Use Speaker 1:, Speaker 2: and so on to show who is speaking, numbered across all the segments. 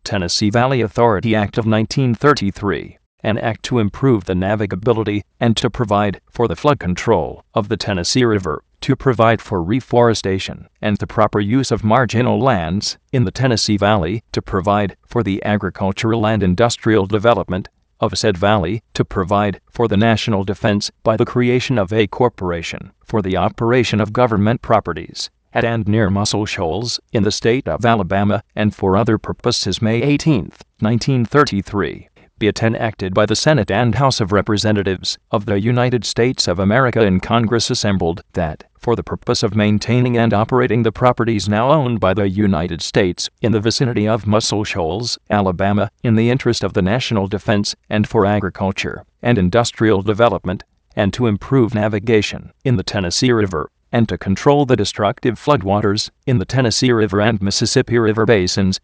Speaker 1: Tennessee Valley Authority Act of 1933, an act to improve the navigability and to provide for the flood control of the Tennessee River, to provide for reforestation and the proper use of marginal lands in the Tennessee Valley, to provide for the agricultural and industrial development of said valley, to provide for the national defense by the creation of a corporation for the operation of government properties at and near Muscle Shoals in the state of Alabama, and for other purposes. May 18, 1933. Be it enacted by the Senate and House of Representatives of the United States of America in Congress assembled, that, for the purpose of maintaining and operating the properties now owned by the United States in the vicinity of Muscle Shoals, Alabama, in the interest of the national defense and for agriculture and industrial development, and to improve navigation in the Tennessee River, and to control the destructive floodwaters in the Tennessee River and Mississippi River basins,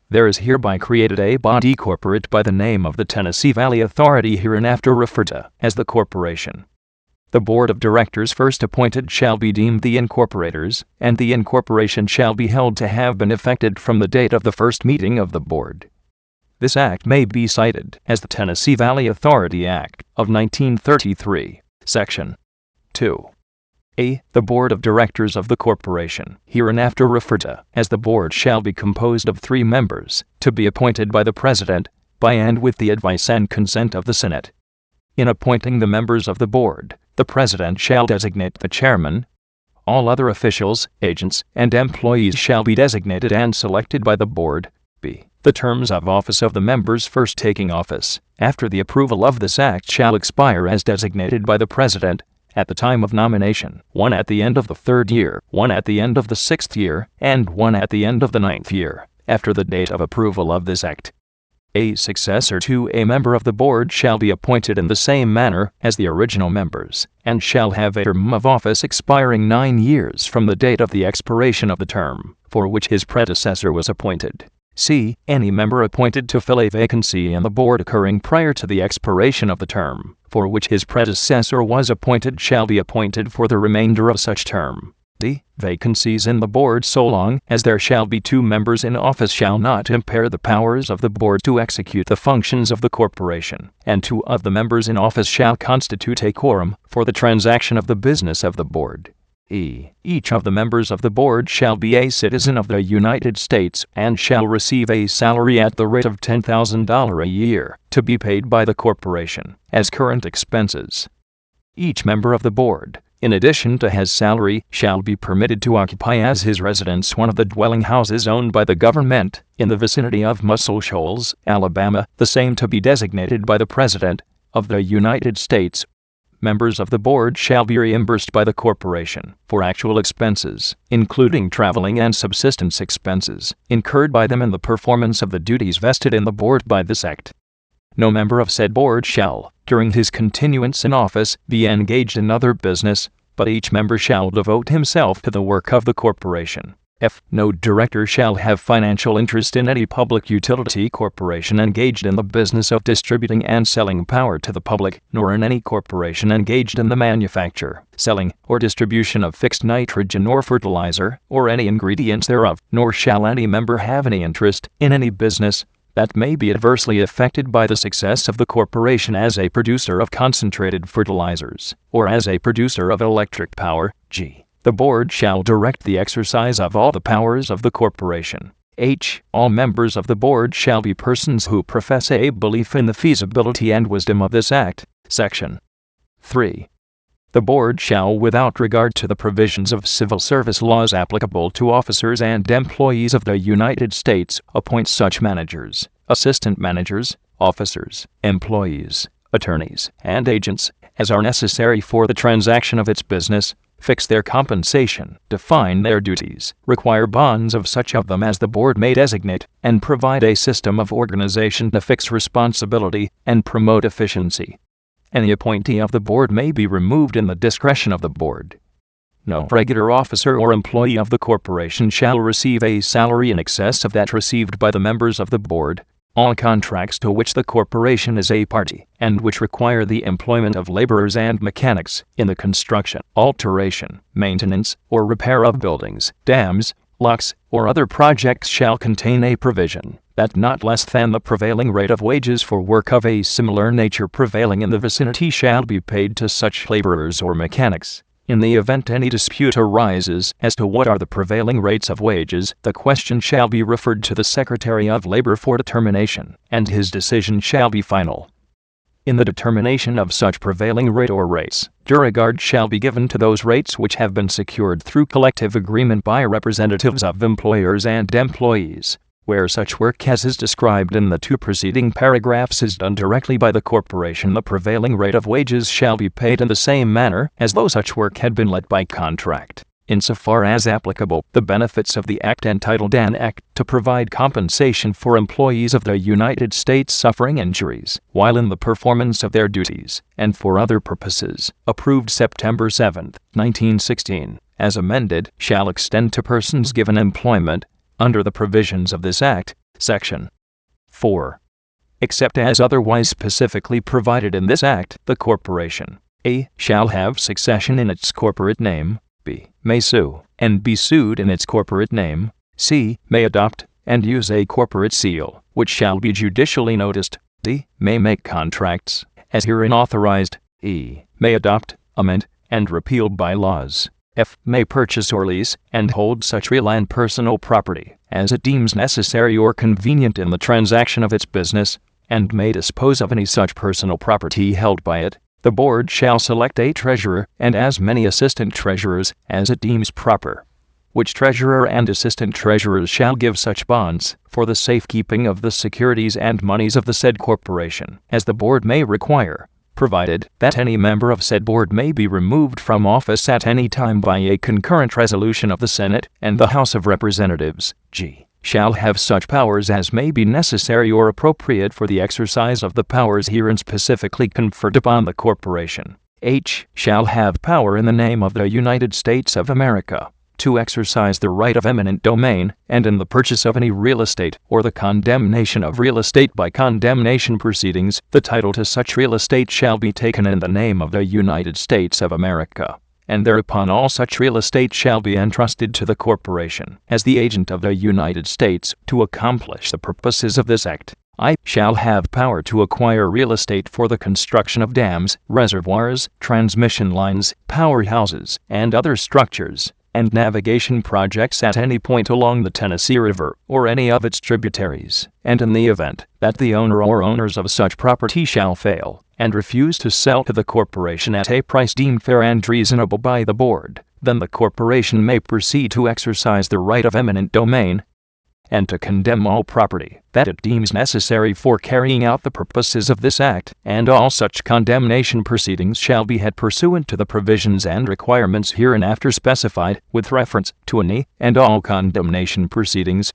Speaker 1: there is hereby created a body corporate by the name of the Tennessee Valley Authority, hereinafter referred to as the corporation. The board of directors first appointed shall be deemed the incorporators, and the incorporation shall be held to have been effected from the date of the first meeting of the board. This act may be cited as the Tennessee Valley Authority Act of 1933, Section 2. A. The board of directors of the corporation, hereinafter referred to as the board, shall be composed of 3 members, to be appointed by the president, by and with the advice and consent of the Senate. In appointing the members of the board, the president shall designate the chairman. All other officials, agents, and employees shall be designated and selected by the board. B. The terms of office of the members first taking office after the approval of this act shall expire as designated by the president at the time of nomination, 1 at the end of the 3rd year, 1 at the end of the 6th year, and 1 at the end of the 9th year, after the date of approval of this act. A successor to a member of the board shall be appointed in the same manner as the original members, and shall have a term of office expiring 9 years from the date of the expiration of the term for which his predecessor was appointed. C. Any member appointed to fill a vacancy in the board occurring prior to the expiration of the term for which his predecessor was appointed shall be appointed for the remainder of such term. D. Vacancies in the board, so long as there shall be 2 members in office, shall not impair the powers of the board to execute the functions of the corporation, and 2 of the members in office shall constitute a quorum for the transaction of the business of the board. E. Each of the members of the board shall be a citizen of the United States and shall receive a salary at the rate of $10,000 a year, to be paid by the corporation as current expenses. Each member of the board, in addition to his salary, shall be permitted to occupy as his residence one of the dwelling houses owned by the government in the vicinity of Muscle Shoals, Alabama, the same to be designated by the President of the United States. Members of the board shall be reimbursed by the corporation for actual expenses, including traveling and subsistence expenses, incurred by them in the performance of the duties vested in the board by this act. No member of said board shall, during his continuance in office, be engaged in other business, but each member shall devote himself to the work of the corporation. F. No director shall have financial interest in any public utility corporation engaged in the business of distributing and selling power to the public, nor in any corporation engaged in the manufacture, selling, or distribution of fixed nitrogen or fertilizer, or any ingredients thereof, nor shall any member have any interest in any business that may be adversely affected by the success of the corporation as a producer of concentrated fertilizers, or as a producer of electric power. G. The board shall direct the exercise of all the powers of the corporation. H. All members of the board shall be persons who profess a belief in the feasibility and wisdom of this act. Section 3. The board shall, without regard to the provisions of civil service laws applicable to officers and employees of the United States, appoint such managers, assistant managers, officers, employees, attorneys, and agents as are necessary for the transaction of its business, fix their compensation, define their duties, require bonds of such of them as the board may designate, and provide a system of organization to fix responsibility and promote efficiency. Any appointee of the board may be removed in the discretion of the board. No regular officer or employee of the corporation shall receive a salary in excess of that received by the members of the board. All contracts to which the corporation is a party, and which require the employment of laborers and mechanics in the construction, alteration, maintenance, or repair of buildings, dams, locks, or other projects shall contain a provision that not less than the prevailing rate of wages for work of a similar nature prevailing in the vicinity shall be paid to such laborers or mechanics. In the event any dispute arises as to what are the prevailing rates of wages, the question shall be referred to the Secretary of Labor for determination, and his decision shall be final. In the determination of such prevailing rate or rates, due regard shall be given to those rates which have been secured through collective agreement by representatives of employers and employees. Where such work as is described in the two preceding paragraphs is done directly by the corporation, the prevailing rate of wages shall be paid in the same manner as though such work had been let by contract. Insofar as applicable, the benefits of the Act entitled an Act to provide compensation for employees of the United States suffering injuries while in the performance of their duties, and for other purposes, approved September 7, 1916, as amended, shall extend to persons given employment under the provisions of this Act, Section 4. Except as otherwise specifically provided in this Act, the corporation A. shall have succession in its corporate name, B. may sue and be sued in its corporate name, C. may adopt and use a corporate seal, which shall be judicially noticed, D. may make contracts, as herein authorized, E. may adopt, amend, and repeal bylaws, F. may purchase or lease and hold such real and personal property as it deems necessary or convenient in the transaction of its business, and may dispose of any such personal property held by it. The board shall select a treasurer and as many assistant treasurers as it deems proper, which treasurer and assistant treasurers shall give such bonds for the safekeeping of the securities and monies of the said corporation as the board may require, provided that any member of said board may be removed from office at any time by a concurrent resolution of the Senate and the House of Representatives. G. shall have such powers as may be necessary or appropriate for the exercise of the powers herein specifically conferred upon the corporation. H. shall have power in the name of the United States of America to exercise the right of eminent domain, and in the purchase of any real estate, or the condemnation of real estate by condemnation proceedings, the title to such real estate shall be taken in the name of the United States of America, and thereupon all such real estate shall be entrusted to the corporation, as the agent of the United States, to accomplish the purposes of this Act. I. shall have power to acquire real estate for the construction of dams, reservoirs, transmission lines, powerhouses, and other structures, and navigation projects at any point along the Tennessee River or any of its tributaries, and in the event that the owner or owners of such property shall fail and refuse to sell to the corporation at a price deemed fair and reasonable by the board, then the corporation may proceed to exercise the right of eminent domain and to condemn all property that it deems necessary for carrying out the purposes of this Act, and all such condemnation proceedings shall be had pursuant to the provisions and requirements hereinafter specified, with reference to any and all condemnation proceedings